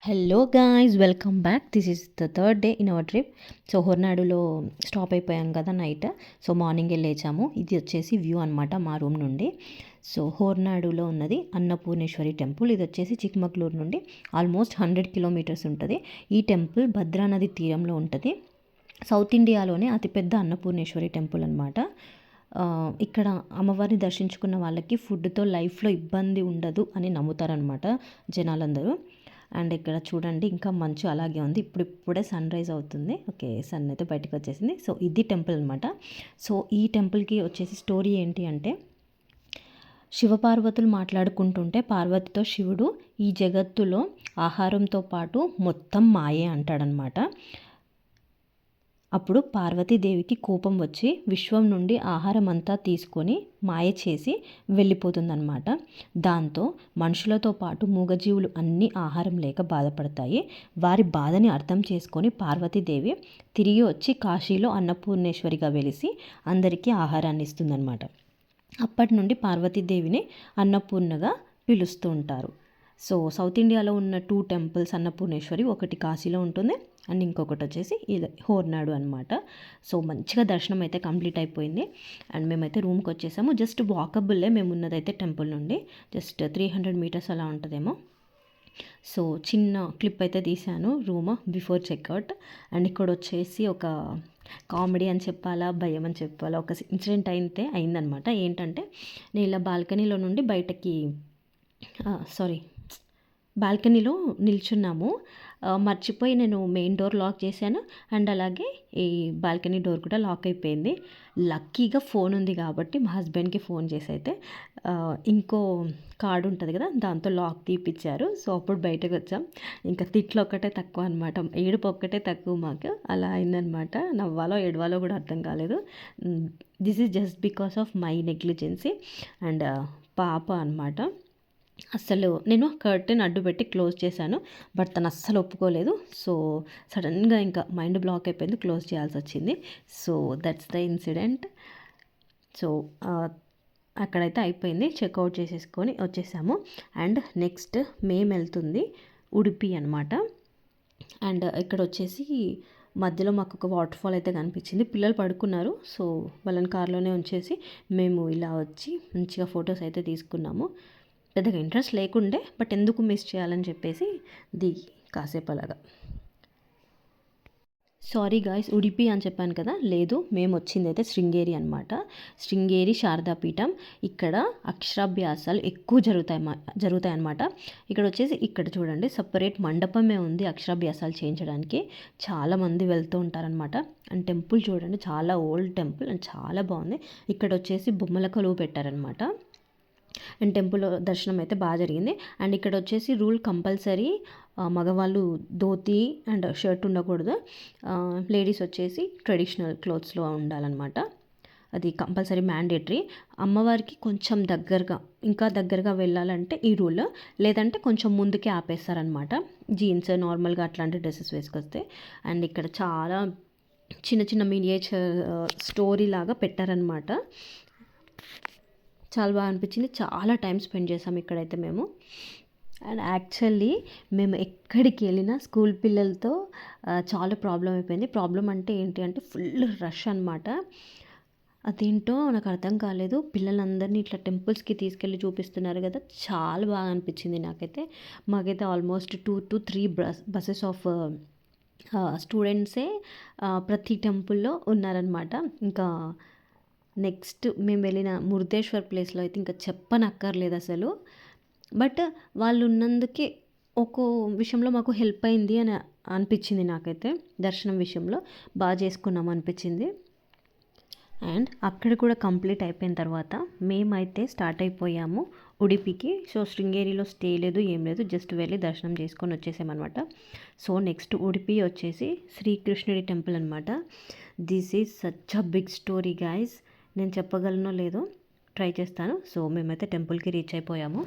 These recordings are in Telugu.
Hello guys, welcome back. This is the third day in our trip. So హోర్నాడులో స్టాప్ అయిపోయాం కదా నైట్. సో మార్నింగే లేచాము. ఇది వచ్చేసి వ్యూ అనమాట మా రూమ్ నుండి. సో హోర్నాడులో ఉన్నది అన్నపూర్ణేశ్వరి టెంపుల్. ఇది వచ్చేసి చిక్మగళూరు నుండి ఆల్మోస్ట్ 100 కిలోమీటర్స్ ఉంటుంది. ఈ టెంపుల్ భద్రా నది తీరంలో ఉంటుంది. సౌత్ ఇండియాలోనే అతిపెద్ద అన్నపూర్ణేశ్వరి టెంపుల్ అనమాట. ఇక్కడ అమ్మవారిని దర్శించుకున్న వాళ్ళకి ఫుడ్తో లైఫ్లో ఇబ్బంది ఉండదు అని నమ్ముతారనమాట జనాలందరూ. అండ్ ఇక్కడ చూడండి, ఇంకా మంచు అలాగే ఉంది. ఇప్పుడే సన్ రైజ్ అవుతుంది. ఓకే, సన్ అయితే బయటకు వచ్చేసింది. సో ఇది టెంపుల్ అనమాట. సో ఈ టెంపుల్కి వచ్చేసి స్టోరీ ఏంటి అంటే, శివపార్వతులు మాట్లాడుకుంటుంటే పార్వతితో శివుడు ఈ జగత్తులో ఆహారంతో పాటు మొత్తం మాయే అంటాడనమాట. అప్పుడు పార్వతీదేవికి కోపం వచ్చి విశ్వం నుండి ఆహారం అంతా తీసుకొని మాయ చేసి వెళ్ళిపోతుందన్నమాట. దాంతో మనుషులతో పాటు మూగజీవులు అన్నీ ఆహారం లేక బాధపడతాయి. వారి బాధని అర్థం చేసుకొని పార్వతీదేవి తిరిగి వచ్చి కాశీలో అన్నపూర్ణేశ్వరిగా వెలిసి అందరికీ ఆహారాన్ని ఇస్తుందన్నమాట. అప్పటి నుండి పార్వతీదేవిని అన్నపూర్ణగా పిలుస్తూ ఉంటారు. సో సౌత్ ఇండియాలో ఉన్న 2 టెంపుల్స్ అన్నపూర్ణేశ్వరి, ఒకటి కాశీలో ఉంటుంది అండ్ ఇంకొకటి వచ్చేసి ఇది హోర్నాడు అనమాట. సో మంచిగా దర్శనం అయితే కంప్లీట్ అయిపోయింది. అండ్ మేమైతే రూమ్కి వచ్చేసాము. జస్ట్ వాకబుల్లే మేము ఉన్నదైతే టెంపుల్ నుండి. జస్ట్ 300 మీటర్స్ అలా ఉంటుందేమో. సో చిన్న క్లిప్ అయితే తీశాను రూమ్ బిఫోర్ చెక్అవుట్. అండ్ ఇక్కడ వచ్చేసి ఒక కామెడీ అని చెప్పాలా, భయం అని చెప్పాలా, ఒక ఇన్సిడెంట్ అయితే అయిందనమాట. ఏంటంటే, నేను ఇలా బాల్కనీలో నుండి బయటకి బాల్కనీలో నిల్చున్నాము. మర్చిపోయి నేను మెయిన్ డోర్ లాక్ చేశాను. అండ్ అలాగే ఈ బాల్కనీ డోర్ కూడా లాక్ అయిపోయింది. లక్కీగా ఫోన్ ఉంది కాబట్టి మా హస్బెండ్కి ఫోన్ చేసి అయితే ఇంకో కార్డు ఉంటుంది కదా, దాంతో లాక్ తీపిచ్చారు. సో అప్పుడు బయటకు వచ్చాం. ఇంకా తిట్లు ఒక్కటే తక్కువ అనమాట, ఏడుపు ఒక్కటే తక్కువ మాకు. అలా అయిందనమాట. నవ్వాలో ఏడవాలో కూడా అర్థం కాలేదు. This is just because of my negligence. And పాప అనమాట. అస్సలు నేను కర్టెన్ అడ్డు పెట్టి క్లోజ్ చేశాను, బట్ తను అస్సలు ఒప్పుకోలేదు. సో సడన్గా ఇంకా మైండ్ బ్లాక్ అయిపోయింది, క్లోజ్ చేయాల్సి వచ్చింది. So that's the incident. So అక్కడైతే అయిపోయింది, చెక్అవుట్ చేసేసుకొని వచ్చేసాము. అండ్ నెక్స్ట్ మేము వెళ్తుంది ఉడిపి అనమాట. అండ్ ఇక్కడ వచ్చేసి మధ్యలో మాకు ఒక వాటర్ ఫాల్ అయితే కనిపించింది. పిల్లలు పడుకున్నారు, సో వాళ్ళని కార్లోనే ఉంచేసి మేము ఇలా వచ్చి మంచిగా ఫొటోస్ అయితే తీసుకున్నాము. పెద్దగా ఇంట్రెస్ట్ లేకుండే, బట్ ఎందుకు మిస్ చేయాలని చెప్పేసి దిగి కాసేపు అలాగా. సారీ గాయ్స్, ఉడిపి అని చెప్పాను కదా, లేదు, మేము వచ్చింది అయితే శృంగేరి అనమాట. శృంగేరి శారదాపీఠం. ఇక్కడ అక్షరాభ్యాసాలు ఎక్కువ జరుగుతాయి అన్నమాట. ఇక్కడ వచ్చేసి ఇక్కడ చూడండి, సపరేట్ మండపమే ఉంది అక్షరాభ్యాసాలు చేయించడానికి. చాలామంది వెళ్తూ ఉంటారనమాట. అండ్ టెంపుల్ చూడండి, చాలా ఓల్డ్ టెంపుల్ అండ్ చాలా బాగుంది. ఇక్కడ వచ్చేసి బొమ్మల కొలువు పెట్టారనమాట. అండ్ టెంపుల్ దర్శనం అయితే బాగా జరిగింది. అండ్ ఇక్కడ వచ్చేసి రూల్ కంపల్సరీ, మగవాళ్ళు ధోతి అండ్ షర్ట్ ఉండకూడదు. లేడీస్ వచ్చేసి ట్రెడిషనల్ క్లోత్స్లో ఉండాలన్నమాట. అది కంపల్సరీ మ్యాండేటరీ. అమ్మవారికి కొంచెం ఇంకా దగ్గరగా వెళ్ళాలంటే ఈ రూల్, లేదంటే కొంచెం ముందుకే ఆపేస్తారనమాట. జీన్స్ నార్మల్గా అట్లాంటి డ్రెస్సెస్ వేసుకొస్తే. అండ్ ఇక్కడ చాలా చిన్న చిన్న మినియేచర్ స్టోరీ లాగా పెట్టారనమాట. చాలా బాగా అనిపించింది. చాలా టైం స్పెండ్ చేసాం ఇక్కడైతే మేము. అండ్ యాక్చువల్లీ మేము ఎక్కడికి వెళ్ళినా స్కూల్ పిల్లలతో చాలా ప్రాబ్లం అయిపోయింది. ప్రాబ్లం అంటే ఏంటి అంటే, ఫుల్ రష్ అనమాట. అదేంటో నాకు అర్థం కాలేదు. పిల్లలందరినీ ఇట్లా టెంపుల్స్కి తీసుకెళ్ళి చూపిస్తున్నారు కదా, చాలా బాగా అనిపించింది నాకైతే. మాకైతే ఆల్మోస్ట్ 2 to 3 బస్సెస్ ఆఫ్ స్టూడెంట్సే ప్రతి టెంపుల్లో ఉన్నారనమాట. ఇంకా నెక్స్ట్ మేము వెళ్ళిన మురుదేశ్వర్ ప్లేస్లో అయితే ఇంకా చెప్పనక్కర్లేదు అసలు. బట్ వాళ్ళు ఉన్నందుకే ఒక్కో విషయంలో మాకు హెల్ప్ అయింది అని అనిపించింది నాకైతే. దర్శనం విషయంలో బాగా చేసుకున్నాం అనిపించింది. అండ్ అక్కడ కూడా కంప్లీట్ అయిపోయిన తర్వాత మేమైతే స్టార్ట్ అయిపోయాము ఉడిపికి. సో శృంగేరిలో స్టే లేదు, ఏం లేదు, జస్ట్ వెళ్ళి దర్శనం చేసుకొని వచ్చేసామన్నమాట. సో నెక్స్ట్ ఉడిపి వచ్చేసి శ్రీకృష్ణుడి టెంపుల్ అనమాట. This is such a big story guys. నేను చెప్పగలనో లేదో ట్రై చేస్తాను. సో మేమైతే టెంపుల్కి రీచ్ అయిపోయాము.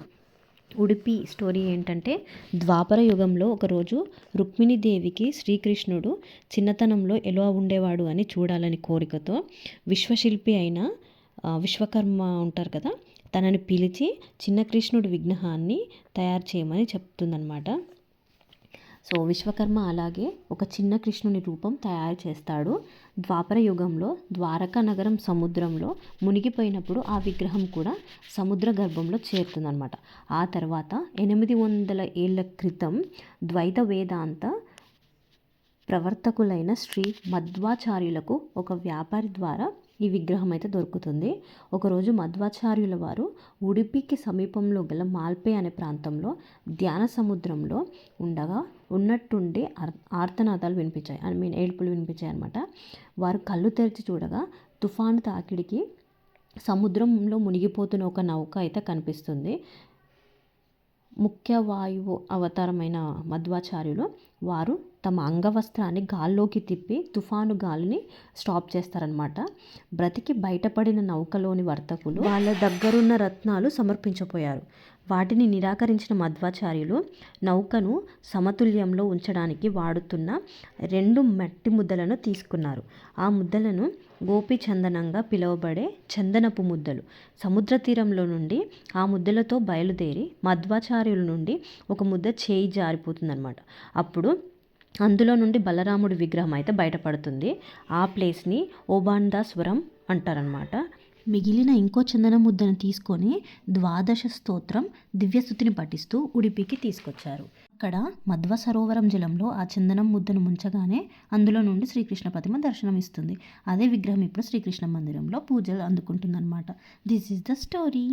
ఉడిపి స్టోరీ ఏంటంటే, ద్వాపర యుగంలో ఒకరోజు రుక్మిణీదేవికి శ్రీకృష్ణుడు చిన్నతనంలో ఎలా ఉండేవాడు అని చూడాలని కోరికతో విశ్వశిల్పి అయిన విశ్వకర్మ ఉంటారు కదా, తనని పిలిచి చిన్న కృష్ణుడి విగ్రహాన్ని తయారు చేయమని చెప్తుందన్నమాట. సో విశ్వకర్మ అలాగే ఒక చిన్న కృష్ణుని రూపం తయారు చేస్తాడు. ద్వాపర యుగంలో ద్వారకా నగరం సముద్రంలో మునిగిపోయినప్పుడు ఆ విగ్రహం కూడా సముద్ర గర్భంలో చేరుతుందన్నమాట. ఆ తర్వాత 800 ఏళ్ల క్రితం ద్వైత వేదాంత ప్రవర్తకులైన శ్రీ మధ్వాచార్యులకు ఒక వ్యాపారి ద్వారా ఈ విగ్రహం అయితే దొరుకుతుంది. ఒకరోజు మధ్వాచార్యుల వారు ఉడిపికి సమీపంలో గల మాల్పే అనే ప్రాంతంలో ధ్యాన సముద్రంలో ఉండగా ఉన్నట్టుండి ఆర్తనాదాలు వినిపించాయి. ఏడుపులు వినిపించాయి అనమాట. వారు కళ్ళు తెరిచి చూడగా తుఫాను తాకిడికి సముద్రంలో మునిగిపోతున్న ఒక నౌక అయితే కనిపిస్తుంది. ముఖ్య వాయువు అవతారమైన మధ్వాచార్యులు వారు తమ అంగవస్త్రాన్ని గాల్లోకి తిప్పి తుఫాను గాలిని స్టాప్ చేస్తారనమాట. బ్రతికి బయటపడిన నౌకలోని వర్తకులు వాళ్ళ దగ్గరున్న రత్నాలు సమర్పించపోయారు. వాటిని నిరాకరించిన మధ్వాచార్యులు నౌకను సమతుల్యంలో ఉంచడానికి వాడుతున్న 2 మట్టి ముద్దలను తీసుకున్నారు. ఆ ముద్దలను గోపీచందనంగా పిలువబడే చందనపు ముద్దలు. సముద్ర తీరంలో నుండి ఆ ముద్దలతో బయలుదేరి మధ్వాచార్యుల నుండి ఒక ముద్ద చేయి జారిపోతుందన్నమాట. అప్పుడు అందులో నుండి బలరాముడి విగ్రహం అయితే బయటపడుతుంది. ఆ ప్లేస్ని ఓబాందాస్వరం అంటారనమాట. మిగిలిన ఇంకో చందన ముద్దను తీసుకొని 12 స్తోత్రం దివ్యస్థుతిని పఠిస్తూ ఉడిపికి తీసుకొచ్చారు. అక్కడ మధ్వ సరోవరం జలంలో ఆ చందనం ముద్దను ముంచగానే అందులో నుండి శ్రీకృష్ణ ప్రతిమ దర్శనమిస్తుంది. అదే విగ్రహం ఇప్పుడు శ్రీకృష్ణ మందిరంలో పూజలు అందుకుంటుందన్నమాట. This is the story.